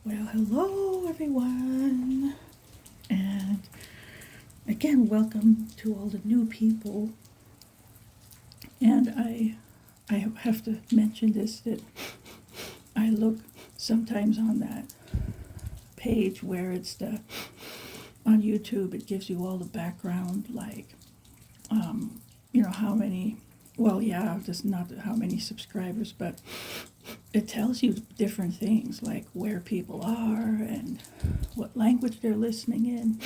Well, hello everyone, and again, welcome to all the new people. And I have to mention this that I look sometimes on that page where it's on YouTube. It gives you all the background, like how many. Well, yeah, just not how many subscribers, but it tells you different things like where people are and what language they're listening in.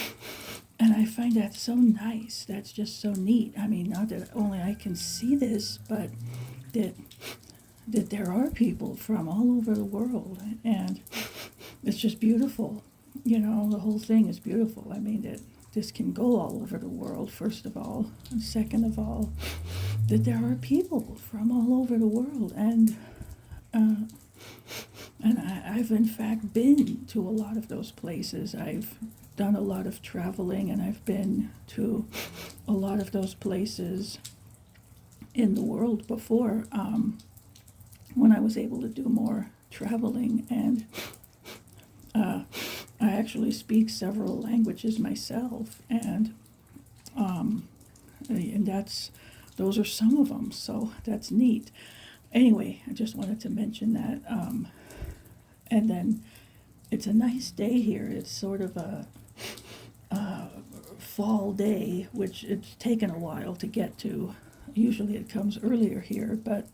And I find that so nice. That's just so neat. I mean, not that only I can see this, but that there are people from all over the world, and it's just beautiful. The whole thing is beautiful. I mean, that this can go all over the world, first of all, and second of all, that there are people from all over the world, and I've in fact been to a lot of those places. I've done a lot of traveling, and I've been to a lot of those places in the world before, when I was able to do more traveling. And I actually speak several languages myself, and those are some of them. So that's neat. Anyway, I just wanted to mention that. And then it's a nice day here. It's sort of a fall day, which it's taken a while to get to. Usually it comes earlier here, but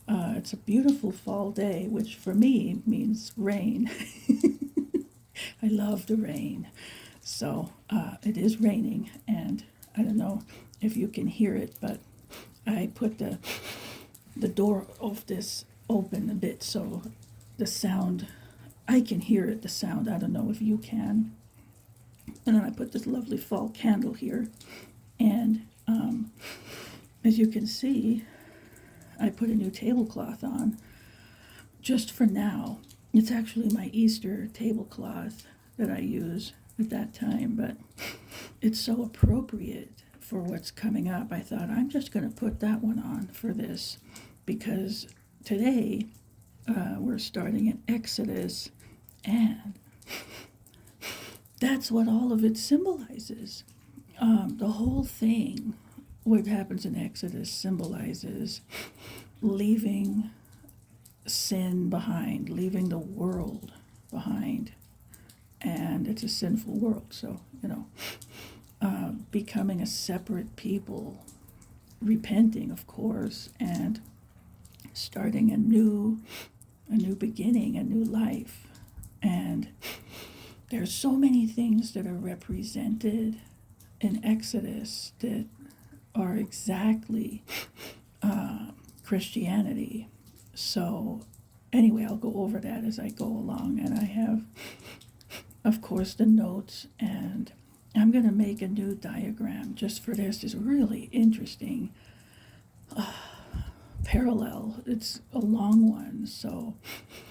it's a beautiful fall day, which for me means rain. I love the rain. So it is raining, and I don't know if you can hear it, but I put the door of this open a bit so the sound, I can hear it, the sound. I don't know if you can. And then I put this lovely fall candle here, and as you can see, I put a new tablecloth on just for now. It's actually my Easter tablecloth that I use at that time, but it's so appropriate for what's coming up. I thought I'm just going to put that one on for this, because today we're starting in Exodus, and that's what all of it symbolizes. The whole thing, what happens in Exodus, symbolizes leaving sin behind, leaving the world behind. And it's a sinful world, so, becoming a separate people, repenting, of course, and starting a new beginning, a new life. And there's so many things that are represented in Exodus that are exactly Christianity. So anyway, I'll go over that as I go along, and I have, of course, the notes, and I'm going to make a new diagram just for this. It's really interesting parallel. It's a long one, so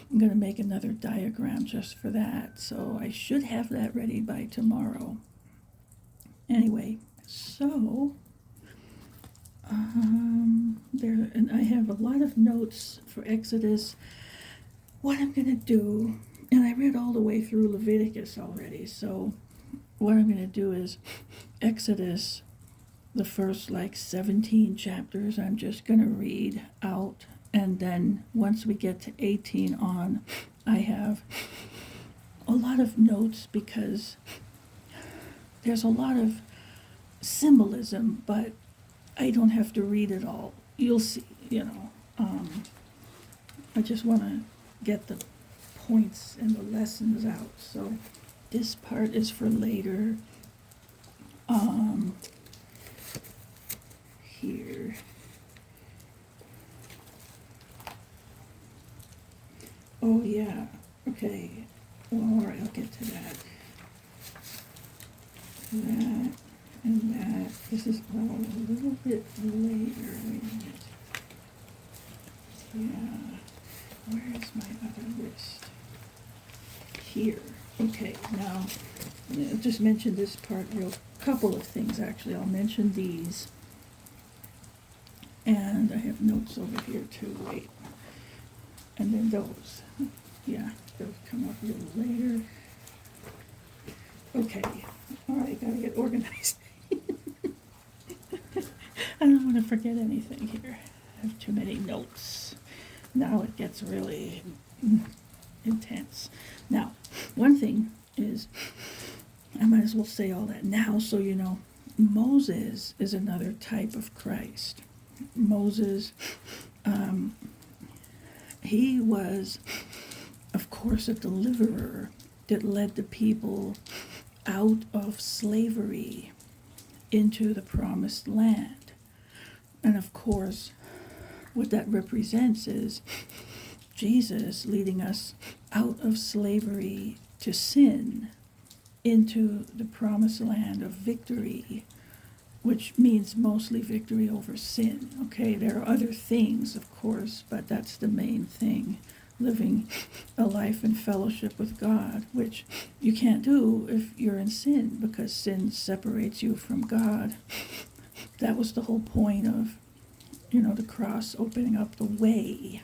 I'm going to make another diagram just for that. So I should have that ready by tomorrow. Anyway, so there, and I have a lot of notes for Exodus. What I'm going to do, and I read all the way through Leviticus already, so what I'm going to do is Exodus, the first 17 chapters, I'm just going to read out, and then once we get to 18 on, I have a lot of notes because there's a lot of symbolism, but I don't have to read it all. You'll see, I just want to get the points and the lessons out. So this part is for later. Here. Oh yeah, okay. Well, all right, I'll get to that. That and that. This is all a little bit later. Wait a minute. Yeah. Where is my other list? Here. Okay, now, I'll just mention this part real, couple of things actually. I'll mention these. And I have notes over here too, wait. And then those. Yeah. They'll come up a little later. Okay, all right, gotta get organized. I don't want to forget anything here. I have too many notes. Now it gets really intense. Now, one thing is, I might as well say all that now so you know, Moses is another type of Christ. Moses, he was, of course, a deliverer that led the people out of slavery into the promised land. And of course, what that represents is Jesus leading us out of slavery to sin into the promised land of victory, which means mostly victory over sin. Okay, there are other things, of course, but that's the main thing. Living a life in fellowship with God, which you can't do if you're in sin, because sin separates you from God. That was the whole point of, the cross opening up the way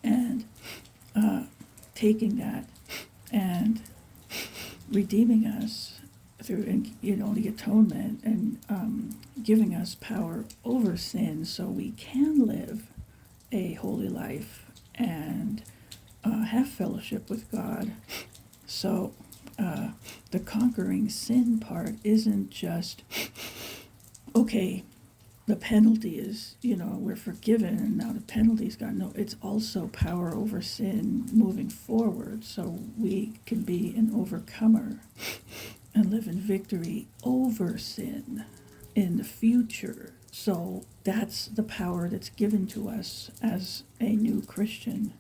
and taking that and redeeming us through, the atonement and giving us power over sin so we can live a holy life and have fellowship with God. So the conquering sin part isn't just, okay, the penalty is, we're forgiven and now the penalty's gone. No, it's also power over sin moving forward so we can be an overcomer and live in victory over sin in the future. So that's the power that's given to us as a new Christian.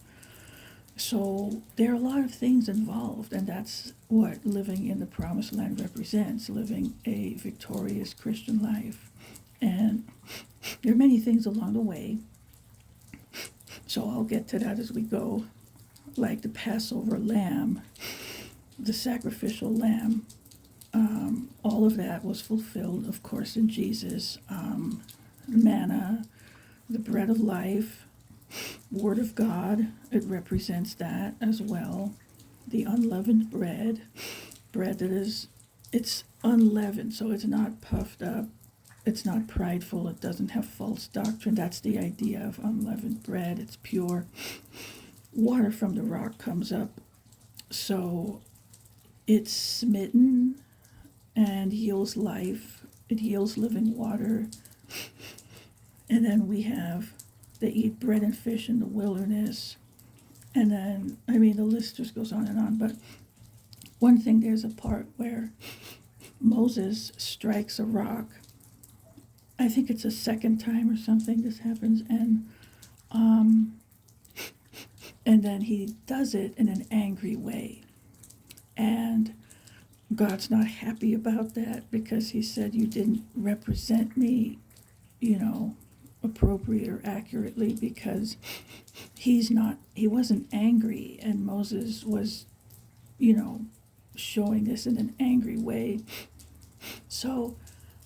So there are a lot of things involved, and that's what living in the promised land represents, living a victorious Christian life. And there are many things along the way, so I'll get to that as we go, like the Passover lamb, the sacrificial lamb. All of that was fulfilled, of course, in Jesus. Manna, the bread of life, Word of God, it represents that as well. The unleavened bread that it's unleavened, so it's not puffed up, it's not prideful, it doesn't have false doctrine. That's the idea of unleavened bread. It's pure. Water from the rock comes up, so it's smitten and yields life. It yields living water. And then they eat bread and fish in the wilderness. And then, the list just goes on and on. But one thing, there's a part where Moses strikes a rock. I think it's a second time or something this happens. And then he does it in an angry way. And God's not happy about that because he said, you didn't represent me, appropriate or accurately, because he wasn't angry, and Moses was, showing this in an angry way. So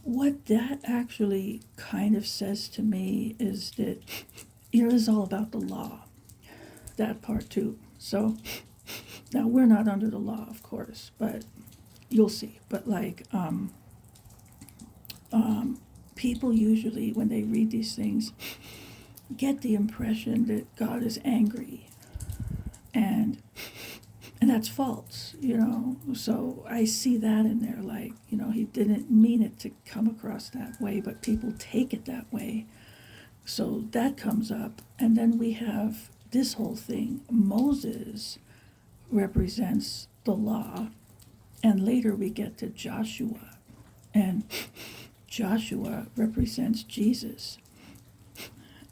what that actually kind of says to me is that, it's all about the law, that part too. So now we're not under the law, of course, but you'll see. But people usually, when they read these things, get the impression that God is angry, and that's false, So I see that in there, he didn't mean it to come across that way, but people take it that way. So that comes up, and then we have this whole thing. Moses represents the law, and later we get to Joshua, and Joshua represents Jesus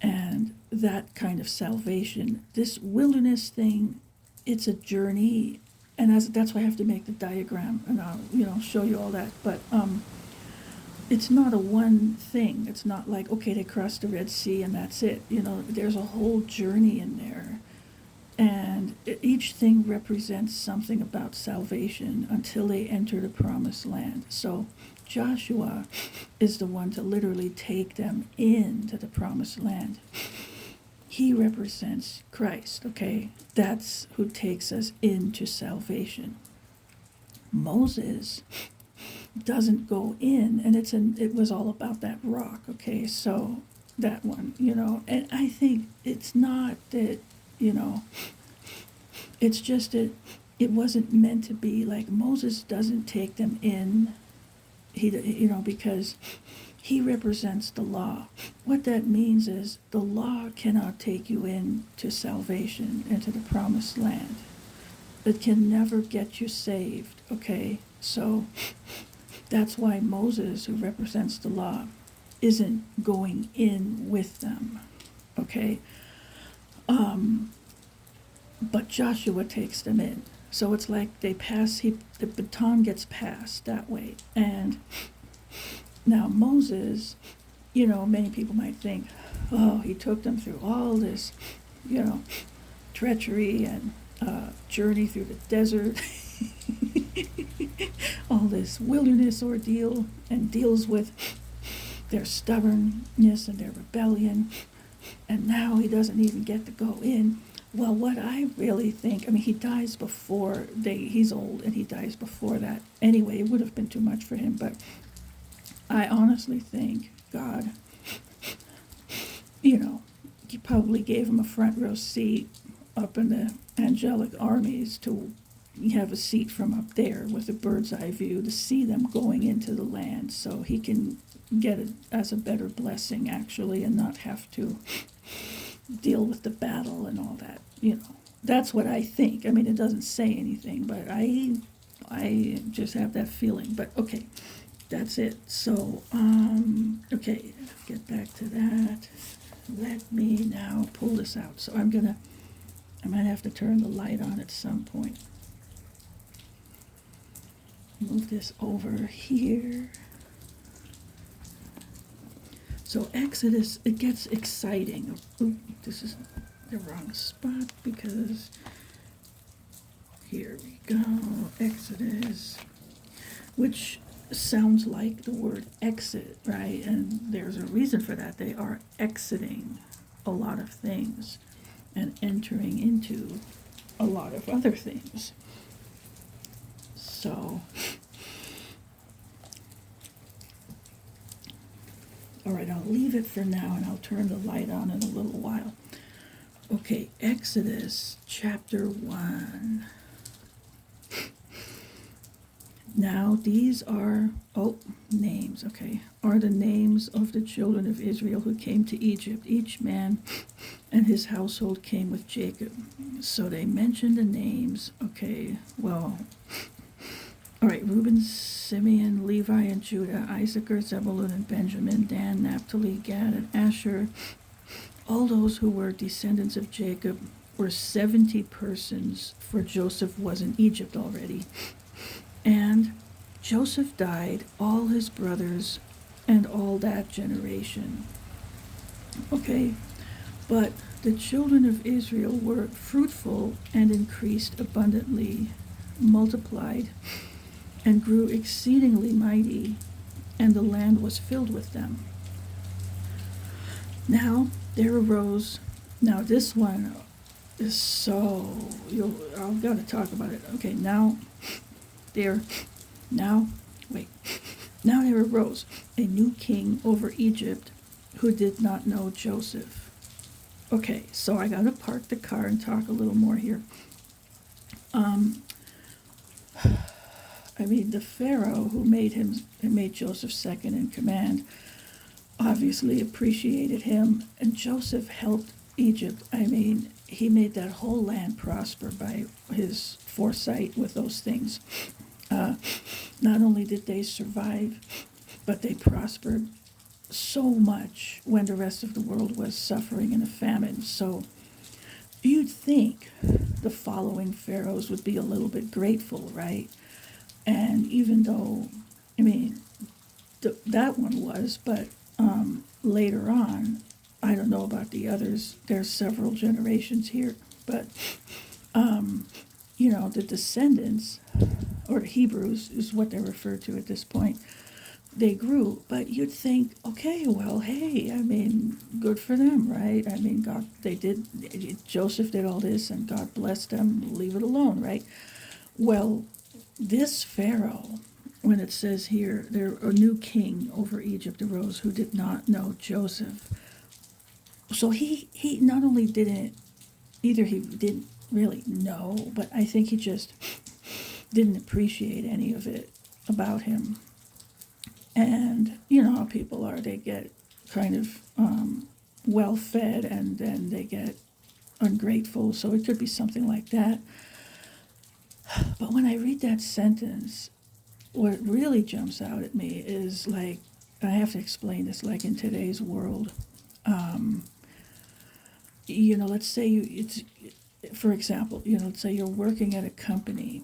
and that kind of salvation. This wilderness thing, it's a journey, and that's why I have to make the diagram, and I'll show you all that. But it's not a one thing. It's not like, okay, they crossed the Red Sea and that's it. There's a whole journey in there, and each thing represents something about salvation until they enter the promised land. So Joshua is the one to literally take them into the promised land. he represents Christ, okay? That's who takes us into salvation. Moses doesn't go in, and it was all about that rock, okay? So that one, and I think it's not that, it's just that it wasn't meant to be like Moses doesn't take them in, because he represents the law. What that means is the law cannot take you into salvation, into the promised land. It can never get you saved, okay? So that's why Moses, who represents the law, isn't going in with them, okay? But Joshua takes them in. So it's like the baton gets passed that way. And now Moses, many people might think, oh, he took them through all this, treachery and journey through the desert, all this wilderness ordeal, and deals with their stubbornness and their rebellion, and now he doesn't even get to go in. Well, what I really think, he dies before he's old, and he dies before that. Anyway, it would have been too much for him, but I honestly think God, he probably gave him a front row seat up in the angelic armies to have a seat from up there with a bird's eye view to see them going into the land, so he can get it as a better blessing, actually, and not have to deal with the battle and all that. That's what I think. It doesn't say anything, but I just have that feeling. But okay, that's it. So okay, get back to that. Let me now pull this out. So I might have to turn the light on at some point. Move this over here. So Exodus, it gets exciting. Ooh, this is the wrong spot because here we go. Exodus, which sounds like the word exit, right? And there's a reason for that. They are exiting a lot of things and entering into a lot of other things. So, all right, I'll leave it for now, and I'll turn the light on in a little while. Okay, Exodus chapter 1. Now these are, names, okay, are the names of the children of Israel who came to Egypt. Each man and his household came with Jacob. So they mention the names, okay, well, all right, Reuben, Simeon, Levi, and Judah, Issachar, Zebulun, and Benjamin, Dan, Naphtali, Gad, and Asher. All those who were descendants of Jacob were 70 persons, for Joseph was in Egypt already. And Joseph died, all his brothers, and all that generation. Okay, but the children of Israel were fruitful and increased abundantly, multiplied, and grew exceedingly mighty, and the land was filled with them. Now there arose, now this one is so, I've got to talk about it. Okay, now there arose a new king over Egypt who did not know Joseph. Okay, so I got to park the car and talk a little more here. The Pharaoh who made Joseph second in command obviously appreciated him, and Joseph helped Egypt. He made that whole land prosper by his foresight with those things. Not only did they survive, but they prospered so much when the rest of the world was suffering in a famine. So you'd think the following pharaohs would be a little bit grateful, right? And even though, that one was, but later on, I don't know about the others, there's several generations here, but, the descendants, or Hebrews is what they're referred to at this point, they grew. But you'd think, okay, well, hey, I mean, good for them, right? I mean, God, Joseph did all this and God blessed them, leave it alone, right? Well, this Pharaoh, when it says here, there a new king over Egypt arose who did not know Joseph. So he not only didn't, either he didn't really know, but I think he just didn't appreciate any of it about him. And you know how people are, they get kind of well fed and then they get ungrateful. So it could be something like that. But when I read that sentence, what really jumps out at me is like, I have to explain this, like in today's world, let's say for example, let's say you're working at a company.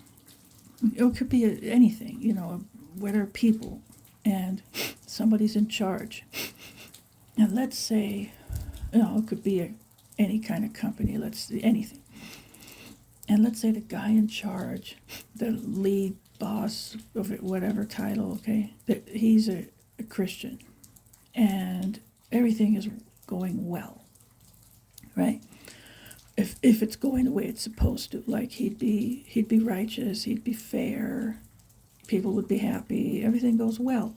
It could be anything, where there are people and somebody's in charge. And let's say, it could be any kind of company, anything. And let's say the guy in charge, the lead boss of it, whatever title, okay, that he's a Christian and everything is going well, right? If it's going the way it's supposed to, like he'd be righteous, he'd be fair, people would be happy, everything goes well,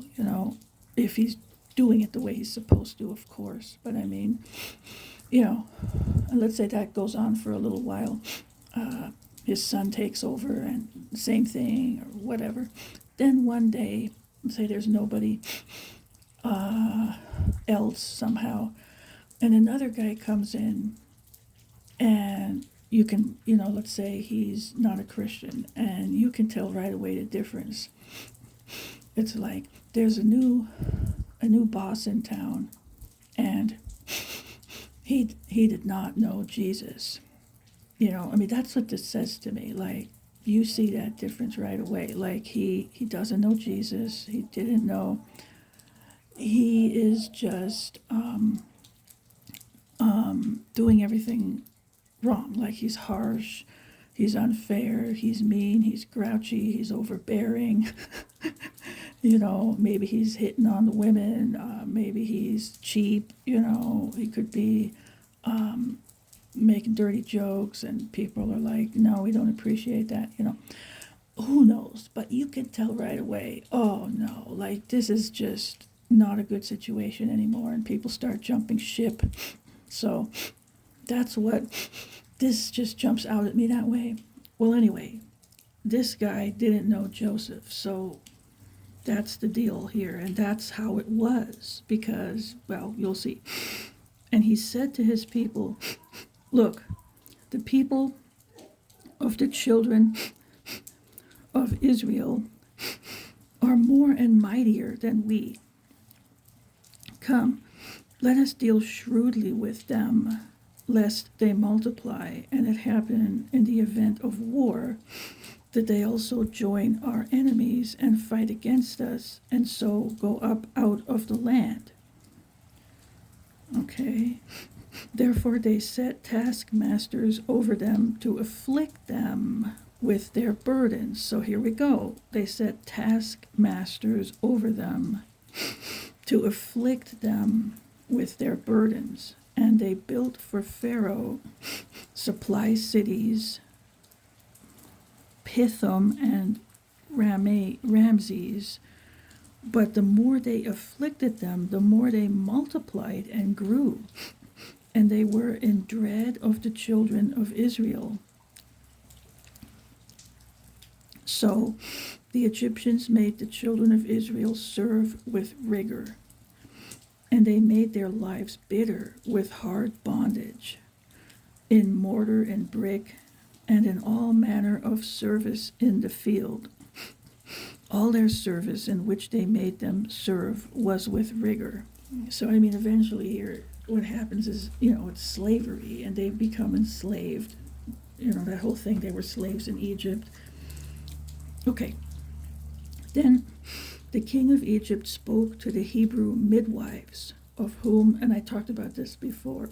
if he's doing it the way he's supposed to, of course. But I mean, and let's say that goes on for a little while. His son takes over and same thing or whatever. Then one day, say there's nobody else somehow, and another guy comes in, and you can, let's say he's not a Christian, and you can tell right away the difference. It's like there's a new boss in town, and he did not know Jesus. I mean, that's what this says to me. Like, you see that difference right away. Like, he doesn't know Jesus. He didn't know. He is just doing everything wrong. Like, he's harsh, he's unfair, he's mean, he's grouchy, he's overbearing. Maybe he's hitting on the women. Maybe he's cheap. He could be making dirty jokes, and people are like, no, we don't appreciate that. Who knows? But you can tell right away, oh no, like this is just not a good situation anymore, and people start jumping ship. So that's what this just jumps out at me that way. Well, anyway, this guy didn't know Joseph, so that's the deal here, and that's how it was, because, well, you'll see. And he said to his people, look, the people of the children of Israel are more and mightier than we. Come, let us deal shrewdly with them, lest they multiply, and it happen in the event of war, that they also join our enemies and fight against us, and so go up out of the land. Okay. Therefore they set taskmasters over them to afflict them with their burdens. So here we go. They set taskmasters over them to afflict them with their burdens. And they built for Pharaoh supply cities, Pithom and Ramses. But the more they afflicted them, the more they multiplied and grew. And they were in dread of the children of Israel. So the Egyptians made the children of Israel serve with rigor, and they made their lives bitter with hard bondage, in mortar and brick, and in all manner of service in the field. All their service in which they made them serve was with rigor. So, I mean, eventually here, what happens is, it's slavery, and they become enslaved. That whole thing, they were slaves in Egypt. Okay. Then the king of Egypt spoke to the Hebrew midwives, of whom, and I talked about this before,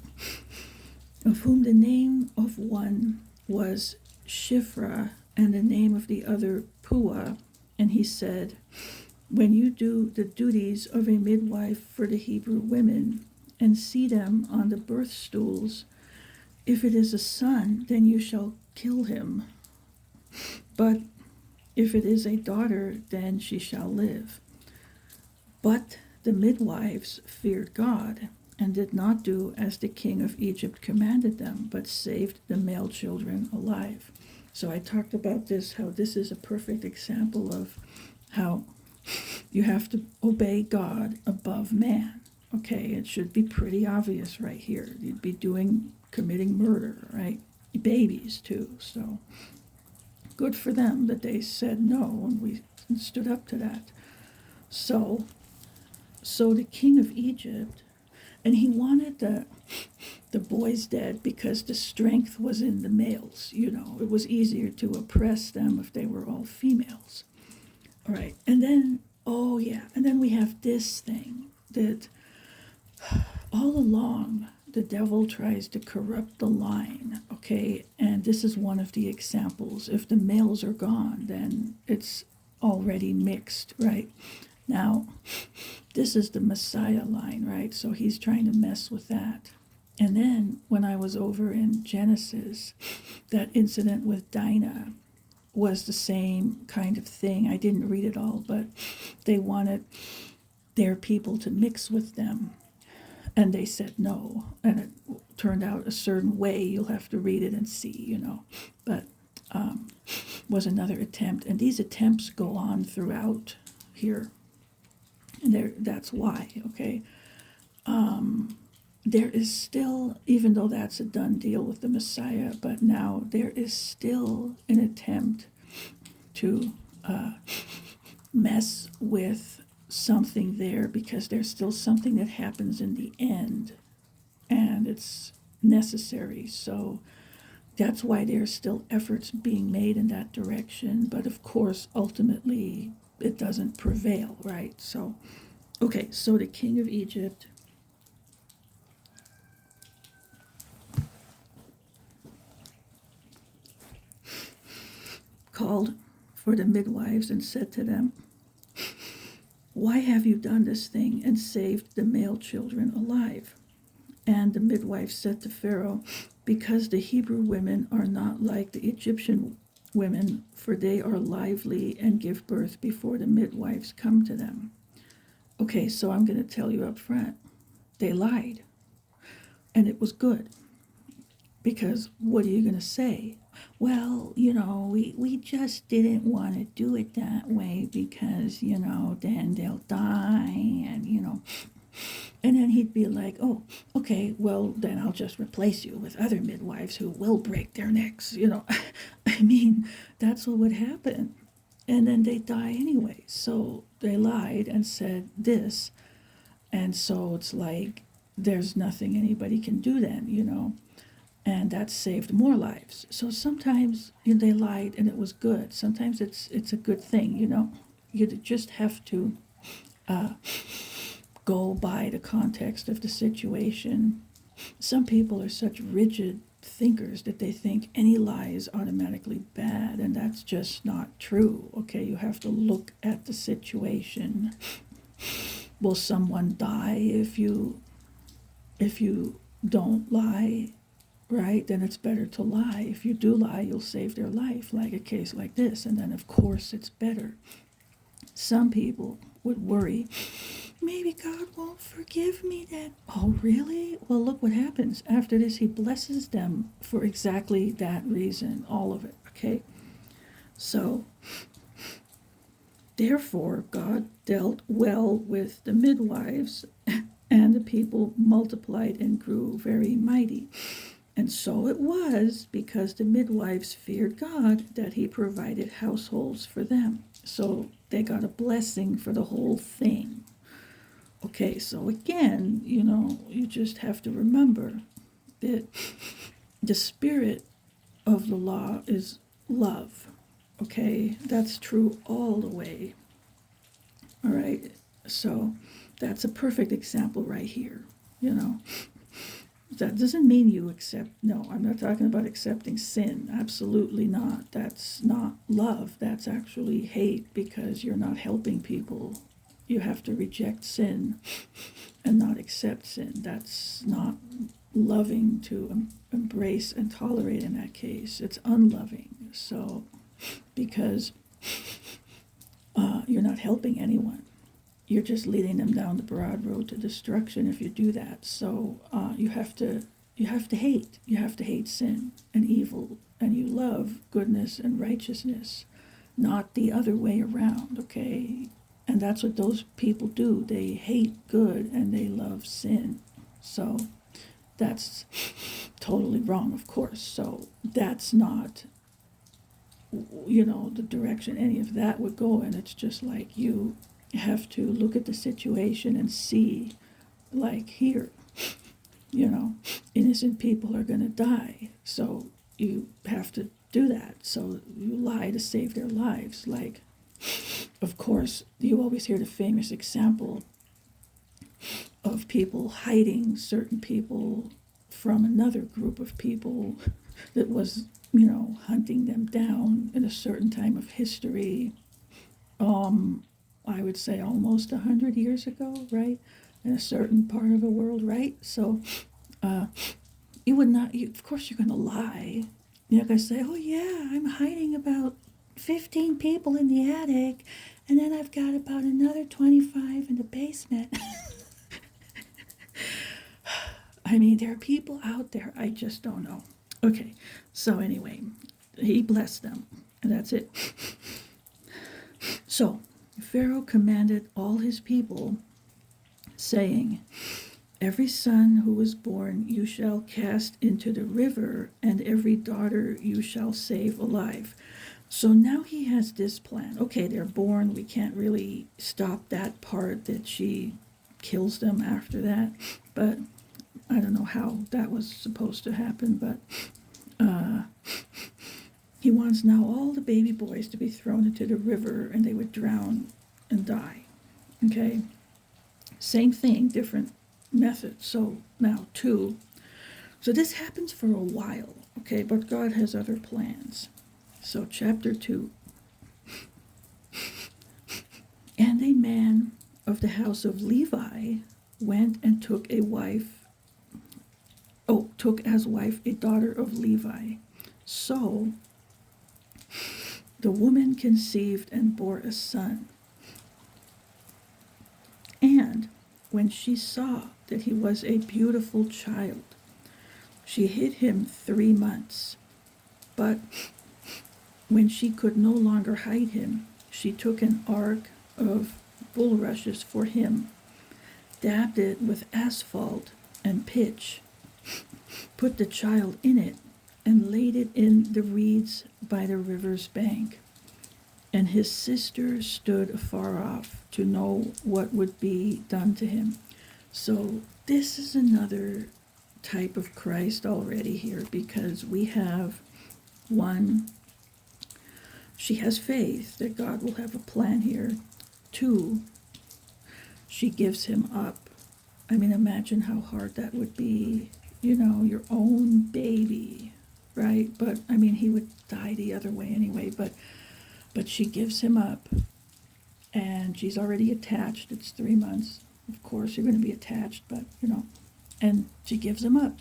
of whom the name of one was Shiphrah, and the name of the other Puah. And he said, when you do the duties of a midwife for the Hebrew women and see them on the birth stools, if it is a son, then you shall kill him. But if it is a daughter, then she shall live. But the midwives feared God and did not do as the king of Egypt commanded them, but saved the male children alive. So I talked about this, how this is a perfect example of how you have to obey God above man. Okay, it should be pretty obvious right here. You'd be committing murder, right? Babies too. So good for them that they said no and we stood up to that. So the king of Egypt, and he wanted the boys dead because the strength was in the males. It was easier to oppress them if they were all females. All right, and then, and then we have this thing that all along the devil tries to corrupt the line, okay? And this is one of the examples. If the males are gone, then it's already mixed, right? Now, this is the Messiah line, right? So he's trying to mess with that. And then when I was over in Genesis, that incident with Dinah was the same kind of thing. I didn't read it all, but they wanted their people to mix with them. And they said no. And it turned out a certain way. You'll have to read it and see, But was another attempt. And these attempts go on throughout here. And that's why, okay? There is still, even though that's a done deal with the Messiah, but now there is still an attempt to mess with something there, because there's still something that happens in the end, and it's necessary. So that's why there's still efforts being made in that direction. But of course, ultimately, it doesn't prevail, right? So, okay, so the king of Egypt called for the midwives and said to them, "Why have you done this thing and saved the male children alive?" And the midwives said to Pharaoh, "Because the Hebrew women are not like the Egyptian women, for they are lively and give birth before the midwives come to them." Okay, so I'm going to tell you up front, they lied. And it was good. Because what are you going to say? Well, we just didn't want to do it that way because, then they'll die and, And then he'd be like, "Oh, okay, well, then I'll just replace you with other midwives who will break their necks." I mean, that's what would happen. And then they die anyway. So they lied and said this. And so it's like there's nothing anybody can do then. And that saved more lives. So sometimes they lied and it was good. Sometimes it's a good thing. You just have to go by the context of the situation. Some people are such rigid thinkers that they think any lie is automatically bad, and that's just not true. Okay, you have to look at the situation. Will someone die if you don't lie? Right? Then it's better to lie. If you do lie, you'll save their life, like a case like this, and then of course it's better. Some people would worry, maybe God won't forgive me then. Oh, really? Well, look what happens. After this, he blesses them for exactly that reason, all of it, okay? So, therefore, God dealt well with the midwives, and the people multiplied and grew very mighty. And so it was because the midwives feared God that he provided households for them. So they got a blessing for the whole thing. Okay, so again, you just have to remember that the spirit of the law is love. Okay, that's true all the way. All right, so that's a perfect example right here, That doesn't mean you accept, no, I'm not talking about accepting sin. Absolutely not. That's not love. That's actually hate because you're not helping people. You have to reject sin and not accept sin. That's not loving to embrace and tolerate in that case. It's unloving. So, because you're not helping anyone. You're just leading them down the broad road to destruction if you do that. So you have to hate. You have to hate sin and evil, and you love goodness and righteousness, not the other way around. Okay, and that's what those people do. They hate good and they love sin. So that's totally wrong, of course. So that's not, the direction any of that would go in. It's just like you have to look at the situation and see, like here, innocent people are going to die. So you have to do that. So you lie to save their lives. Like, of course, you always hear the famous example of people hiding certain people from another group of people that was, hunting them down in a certain time of history. I would say almost 100 years ago, right? In a certain part of the world, right? So you would not, of course you're going to lie. You're not going to say, oh yeah, I'm hiding about 15 people in the attic, and then I've got about another 25 in the basement. I mean, there are people out there, I just don't know. Okay, so anyway, he blessed them, and that's it. So, Pharaoh commanded all his people, saying, every son who is born you shall cast into the river, and every daughter you shall save alive. So now he has this plan. Okay, they're born. We can't really stop that part that she kills them after that. But I don't know how that was supposed to happen. But he wants now all the baby boys to be thrown into the river, and they would drown and die. Okay? Same thing, different method. So now 2. So this happens for a while, okay, but God has other plans. So chapter 2. And a man of the house of Levi went and took as wife a daughter of Levi. So the woman conceived and bore a son. And when she saw that he was a beautiful child, she hid him 3 months. But when she could no longer hide him, she took an ark of bulrushes for him, dabbed it with asphalt and pitch, put the child in it, and laid it in the reeds by the river's bank. And his sister stood afar off to know what would be done to him. So this is another type of Christ already here, because we have one, she has faith that God will have a plan here. 2, she gives him up. I mean, imagine how hard that would be, your own baby, right? But I mean, he would die the other way anyway, but she gives him up, and she's already attached. It's 3 months. Of course, you're going to be attached, but, and she gives him up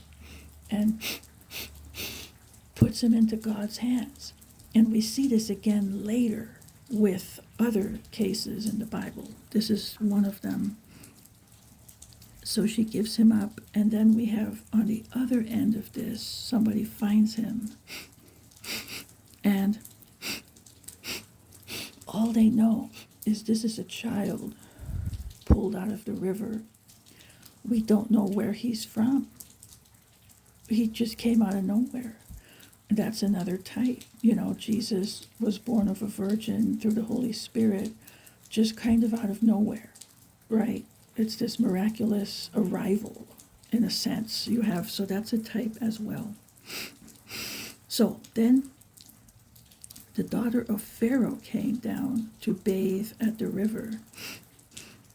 and puts him into God's hands. And we see this again later with other cases in the Bible. This is one of them. So she gives him up, and then we have on the other end of this, somebody finds him, and all they know is this is a child pulled out of the river. We don't know where he's from. He just came out of nowhere. That's another type. Jesus was born of a virgin through the Holy Spirit, just kind of out of nowhere, right? It's this miraculous arrival, in a sense, you have. So that's a type as well. So then the daughter of Pharaoh came down to bathe at the river,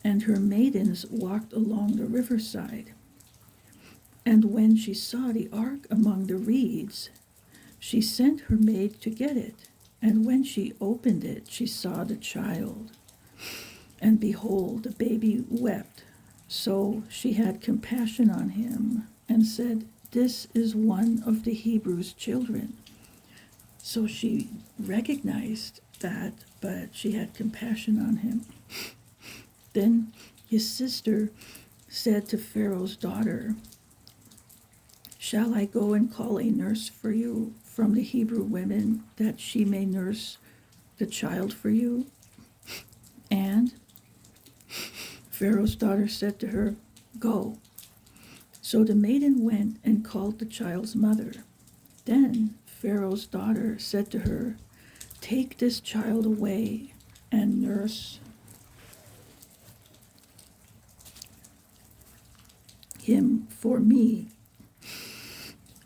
and her maidens walked along the riverside. And when she saw the ark among the reeds, she sent her maid to get it. And when she opened it, she saw the child. And behold, the baby wept. So she had compassion on him and said, "This is one of the Hebrews' children." So she recognized that, but she had compassion on him. Then his sister said to Pharaoh's daughter, "Shall I go and call a nurse for you from the Hebrew women, that she may nurse the child for you?" And Pharaoh's daughter said to her, "Go." So the maiden went and called the child's mother. Then Pharaoh's daughter said to her, "Take this child away and nurse him for me,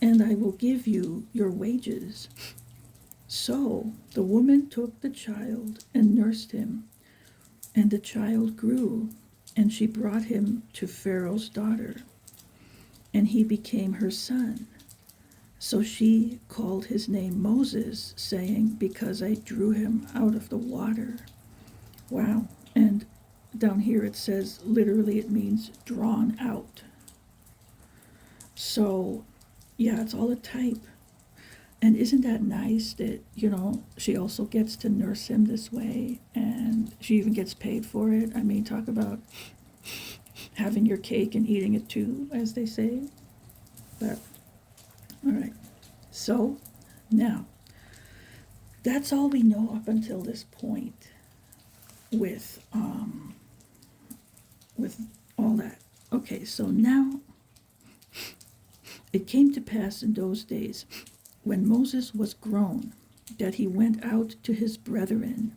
and I will give you your wages." So the woman took the child and nursed him, and the child grew, and she brought him to Pharaoh's daughter, and he became her son. So she called his name Moses, saying, "Because I drew him out of the water." Wow. And down here it says, literally, it means drawn out. So, yeah, it's all a type. And isn't that nice that, she also gets to nurse him this way, and she even gets paid for it? I mean, talk about having your cake and eating it too, as they say. But, all right. So, now, that's all we know up until this point with all that. Okay, so now, it came to pass in those days, when Moses was grown, that he went out to his brethren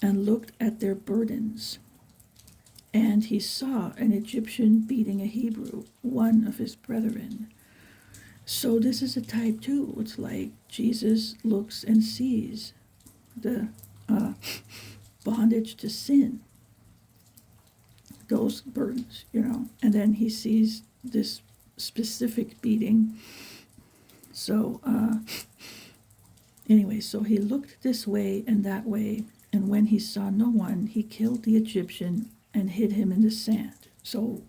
and looked at their burdens. And he saw an Egyptian beating a Hebrew, one of his brethren. So this is a type too. It's like Jesus looks and sees the bondage to sin, those burdens, and then he sees this specific beating. So anyway, so he looked this way and that way, and when he saw no one, he killed the Egyptian and hid him in the sand. So,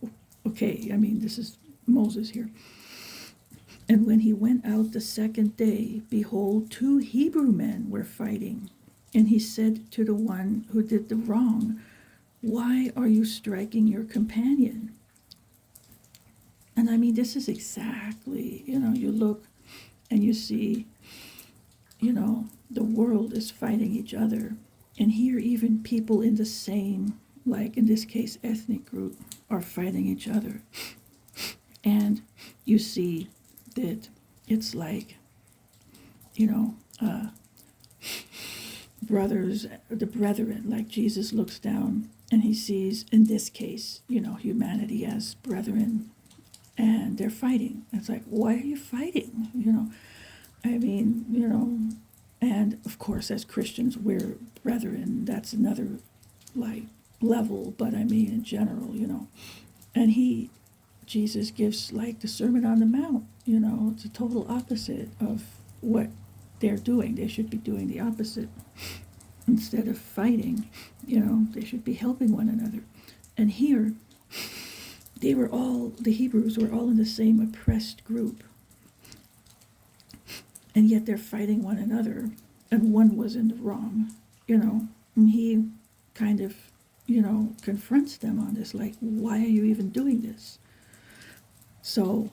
okay, I mean, this is Moses here. And when he went out the second day, behold, 2 Hebrew men were fighting. And he said to the one who did the wrong, "Why are you striking your companion?" And I mean, this is exactly, you look and you see, the world is fighting each other. And here, even people in the same, like in this case, ethnic group, are fighting each other. And you see that it's like, brothers, the brethren, like Jesus looks down and he sees, in this case, humanity as brethren, and they're fighting. It's like, why are you fighting? I mean, and of course, as Christians, we're brethren. That's another, like, level, but I mean, in general, and Jesus gives, like, the Sermon on the Mount, it's a total opposite of what they're doing. They should be doing the opposite. Instead of fighting, they should be helping one another. And here, the Hebrews were all in the same oppressed group. And yet they're fighting one another, and one was in the wrong, and he kind of, confronts them on this, like, why are you even doing this? So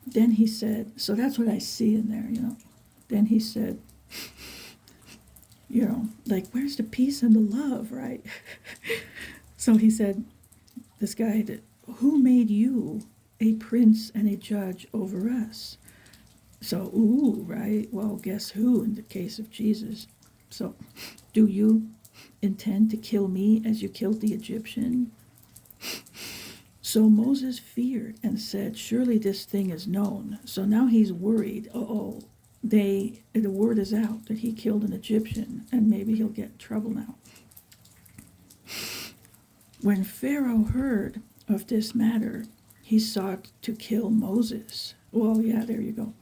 then he said, so that's what I see in there, Then he said, like, where's the peace and the love, right? So he said, this guy, that, "Who made you a prince and a judge over us?" So, right? Well, guess who in the case of Jesus? So, do you intend to kill me as you killed the Egyptian? So Moses feared and said, "Surely this thing is known." So now he's worried. The word is out that he killed an Egyptian, and maybe he'll get in trouble now. When Pharaoh heard of this matter, he sought to kill Moses. Well, yeah, there you go.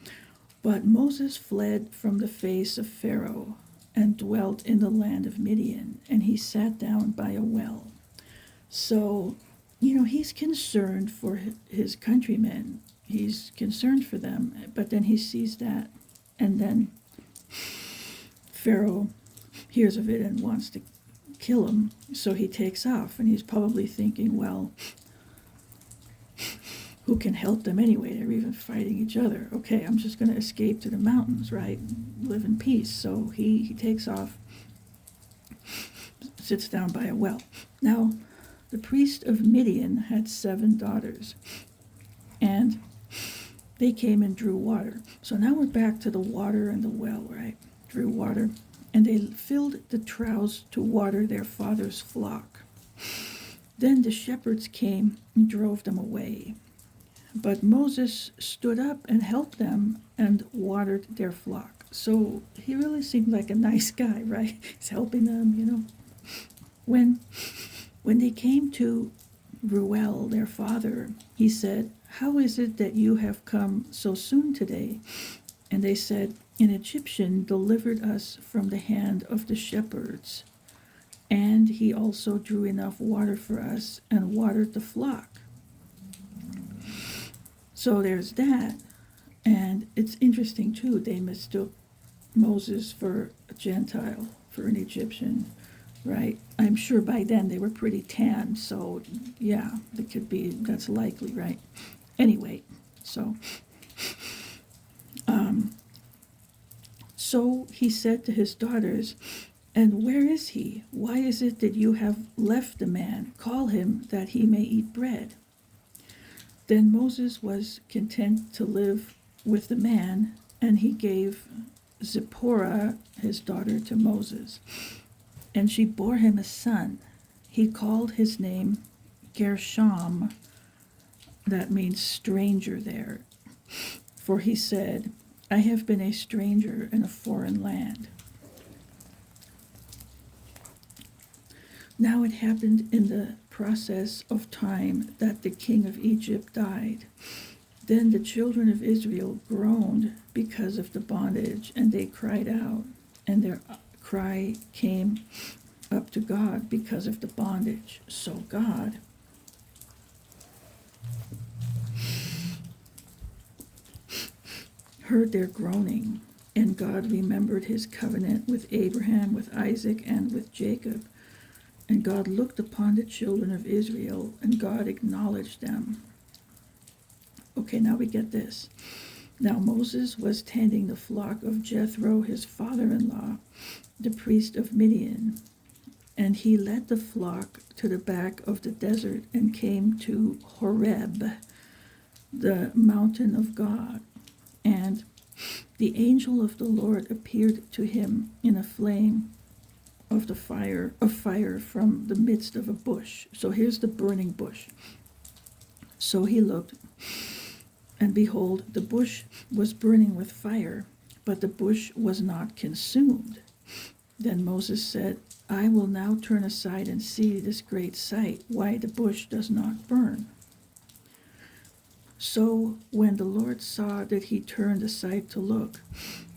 But Moses fled from the face of Pharaoh and dwelt in the land of Midian, and he sat down by a well. So, he's concerned for his countrymen. He's concerned for them, but then he sees that, and then Pharaoh hears of it and wants to kill him, so he takes off, and he's probably thinking, well, who can help them anyway? They're even fighting each other. Okay, I'm just going to escape to the mountains, right? Live in peace. So he takes off, sits down by a well. Now, the priest of Midian had 7 daughters, and they came and drew water. So now we're back to the water and the well, right? Drew water, and they filled the troughs to water their father's flock. Then the shepherds came and drove them away. But Moses stood up and helped them and watered their flock. So he really seemed like a nice guy, right? He's helping them. When they came to Reuel, their father, he said, "How is it that you have come so soon today?" And they said, "An Egyptian delivered us from the hand of the shepherds, and he also drew enough water for us and watered the flock." So there's that, and it's interesting too, they mistook Moses for a Gentile, for an Egyptian, right? I'm sure by then they were pretty tan, so yeah, that's likely, right? Anyway, so he said to his daughters, "And where is he? Why is it that you have left the man? Call him that he may eat bread." Then Moses was content to live with the man, and he gave Zipporah, his daughter, to Moses. And she bore him a son. He called his name Gershom, that means stranger there. For he said, "I have been a stranger in a foreign land." Now it happened in the process of time that the king of Egypt died. Then the children of Israel groaned because of the bondage, and they cried out, and their cry came up to God because of the bondage. So God heard their groaning, and God remembered his covenant with Abraham, with Isaac, and with Jacob. And God looked upon the children of Israel, and God acknowledged them. Okay, now we get this. Now Moses was tending the flock of Jethro, his father-in-law, the priest of Midian. And he led the flock to the back of the desert and came to Horeb, the mountain of God. And the angel of the Lord appeared to him in a flame of fire from the midst of a bush. So here's the burning bush. So he looked, and behold, the bush was burning with fire, but the bush was not consumed. Then Moses said, "I will now turn aside and see this great sight, why the bush does not burn." So when the Lord saw that he turned aside to look,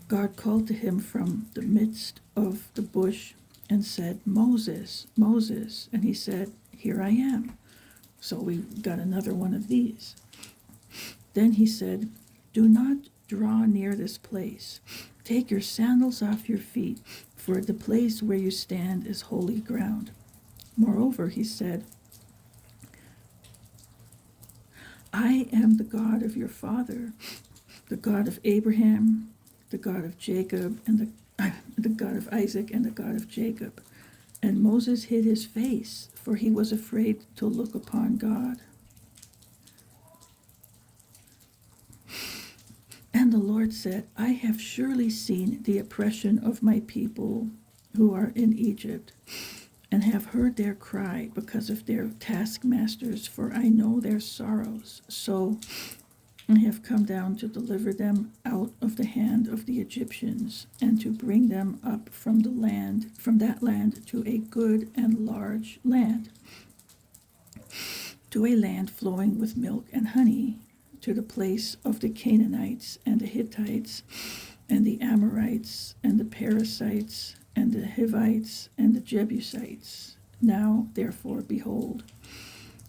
God called to him from the midst of the bush and said, "Moses, Moses." And he said, "Here I am." So we got another one of these. Then he said, "Do not draw near this place. Take your sandals off your feet, for the place where you stand is holy ground." Moreover, he said, "I am the God of your father, the God of Abraham, the God of Jacob, and the God of Isaac, and the God of Jacob." And Moses hid his face, for he was afraid to look upon God. And the Lord said, "I have surely seen the oppression of my people who are in Egypt, and have heard their cry because of their taskmasters, for I know their sorrows. So I have come down to deliver them out of the hand of the Egyptians, and to bring them up from that land to a good and large land, to a land flowing with milk and honey, to the place of the Canaanites and the Hittites and the Amorites and the Perizzites and the Hivites and the Jebusites. Now, therefore, behold,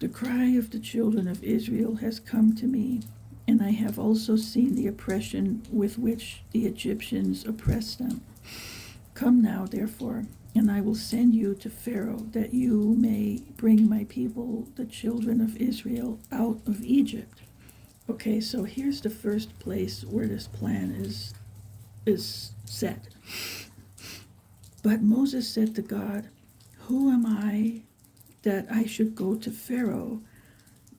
the cry of the children of Israel has come to me, and I have also seen the oppression with which the Egyptians oppress them. Come now, therefore, and I will send you to Pharaoh, that you may bring my people, the children of Israel, out of Egypt. Okay, so here's the first place where this plan is set. But Moses said to God, who am I that I should go to Pharaoh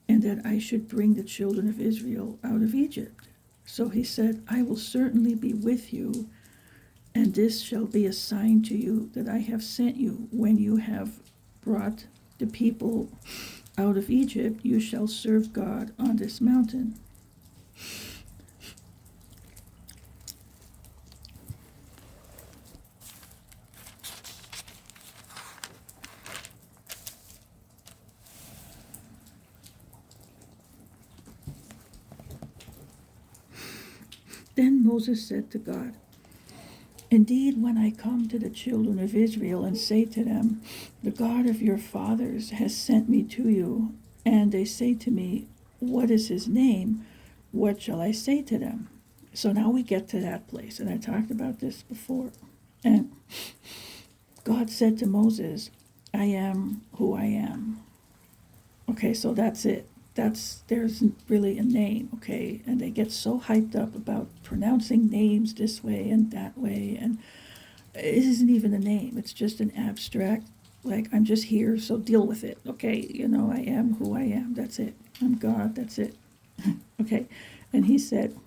and that I should bring the children of Israel out of Egypt? So he said, I will certainly be with you, and this shall be a sign to you that I have sent you. When you have brought the people out of Egypt, you shall serve God on this mountain. Then Moses said to God, indeed, when I come to the children of Israel and say to them, the God of your fathers has sent me to you, and they say to me, what is his name? What shall I say to them? So now we get to that place, and I talked about this before. And God said to Moses, I am who I am. Okay, so that's it. There's really a name, okay? And they get so hyped up about pronouncing names this way and that way, and it isn't even a name. It's just an abstract, like, I'm just here, so deal with it, okay? I am who I am, that's it. I'm God, that's it. Okay, and he said,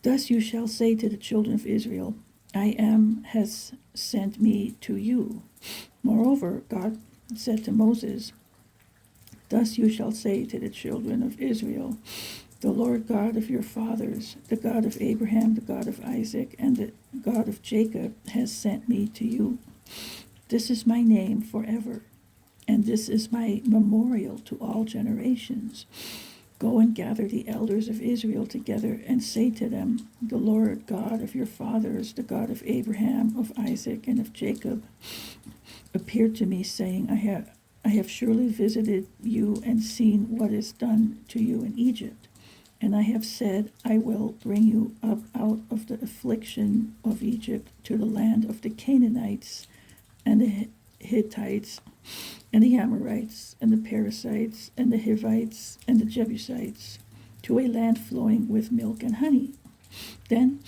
thus you shall say to the children of Israel, I am has sent me to you. Moreover, God said to Moses, thus you shall say to the children of Israel, the Lord God of your fathers, the God of Abraham, the God of Isaac, and the God of Jacob has sent me to you. This is my name forever, and this is my memorial to all generations. Go and gather the elders of Israel together and say to them, the Lord God of your fathers, the God of Abraham, of Isaac, and of Jacob, appeared to me, saying, I have surely visited you and seen what is done to you in Egypt. And I have said, I will bring you up out of the affliction of Egypt to the land of the Canaanites and the Hittites and the Amorites and the Perizzites and the Hivites and the Jebusites, to a land flowing with milk and honey. Then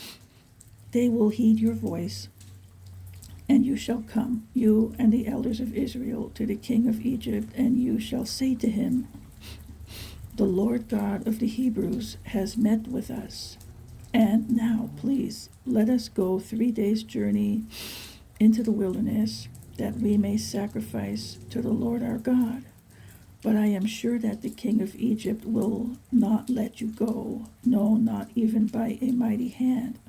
they will heed your voice, and you shall come, you and the elders of Israel, to the king of Egypt, and you shall say to him, the Lord God of the Hebrews has met with us. And now, please, let us go 3 days' journey into the wilderness, that we may sacrifice to the Lord our God. But I am sure that the king of Egypt will not let you go, no, not even by a mighty hand.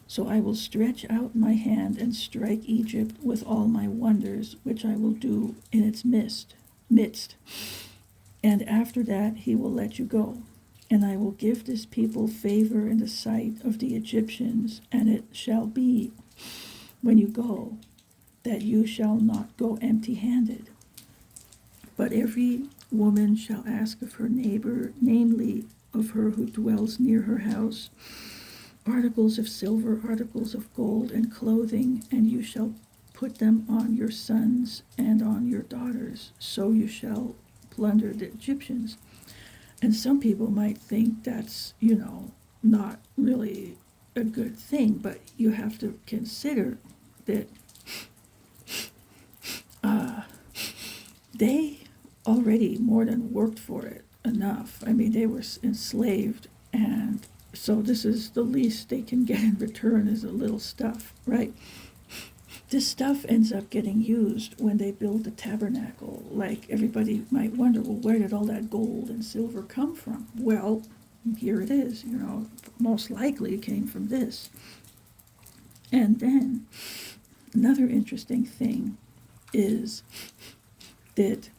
So I will stretch out my hand and strike Egypt with all my wonders, which I will do in its midst. And after that he will let you go. And I will give this people favor in the sight of the Egyptians, and it shall be, when you go, that you shall not go empty-handed. But every woman shall ask of her neighbor, namely of her who dwells near her house, articles of silver, articles of gold, and clothing, and you shall put them on your sons and on your daughters. So you shall plunder the Egyptians. And some people might think that's, not really a good thing, but you have to consider that they already more than worked for it enough. I mean, they were enslaved, and so this is the least they can get in return is a little stuff, right? This stuff ends up getting used when they build the tabernacle. Like, everybody might wonder, well, where did all that gold and silver come from? Well, here it is, most likely it came from this. And then another interesting thing is that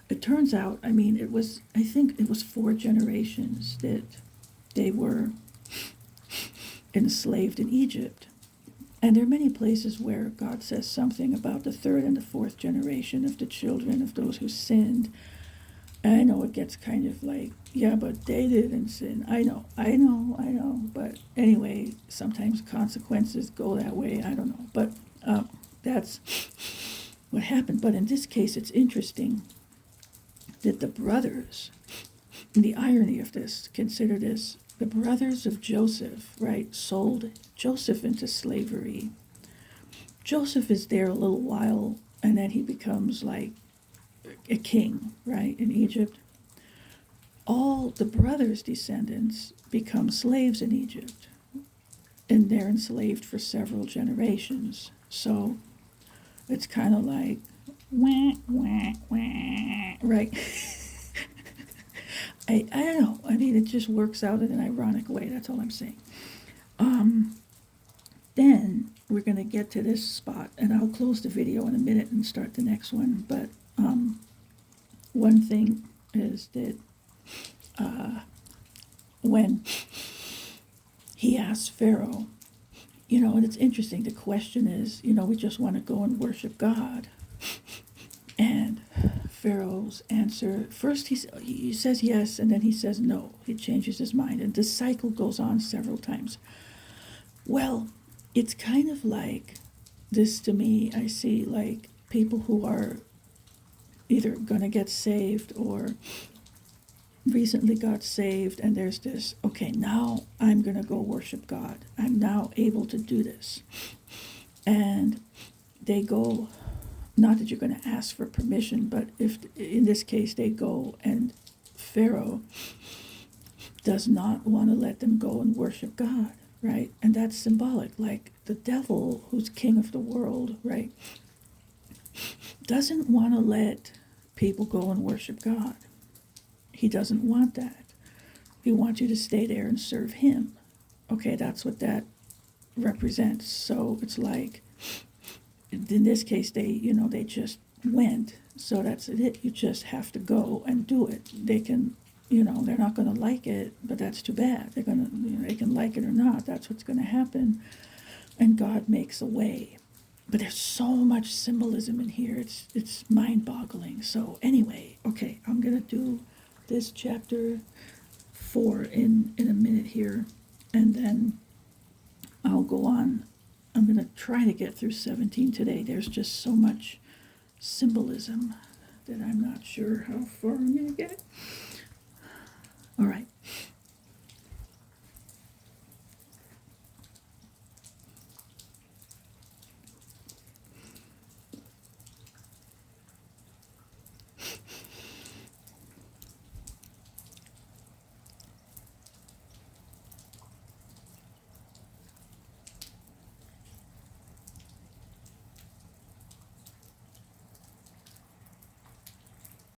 it turns out, I mean, I think it was 4 generations that they were enslaved in Egypt. And there are many places where God says something about the 3rd and the 4th generation of the children of those who sinned. And I know it gets kind of like, yeah, but they didn't sin. I know. But anyway, sometimes consequences go that way. I don't know. But that's what happened. But in this case, it's interesting that the brothers, and the irony of this, consider this, the brothers of Joseph, right, sold Joseph into slavery. Joseph is there a little while, and then he becomes like a king, right, in Egypt. All the brothers' descendants become slaves in Egypt, and they're enslaved for several generations. So it's kind of like, wah, wah, wah, right? I don't know. I mean, it just works out in an ironic way. That's all I'm saying. Then we're going to get to this spot, and I'll close the video in a minute and start the next one. But one thing is that when he asks Pharaoh, and it's interesting, the question is, we just want to go and worship God. And Pharaoh's answer, first he says yes, and then he says no. He changes his mind, and this cycle goes on several times. Well, it's kind of like this to me. I see like people who are either going to get saved or recently got saved, and there's this, okay, now I'm going to go worship God. I'm now able to do this. And they go, not that you're going to ask for permission, but if in this case they go and Pharaoh does not want to let them go and worship God, right? And that's symbolic, like the devil, who's king of the world, right, doesn't want to let people go and worship God. He doesn't want that. He wants you to stay there and serve him. Okay, that's what that represents. So it's like, in this case, they just went. So that's it. You just have to go and do it. They can, they're not going to like it, but that's too bad. They're going to, they can like it or not. That's what's going to happen. And God makes a way. But there's so much symbolism in here. It's mind-boggling. So anyway, okay, I'm going to do this chapter 4 in a minute here, and then I'll go on. I'm going to try to get through 17 today. There's just so much symbolism that I'm not sure how far I'm going to get. All right.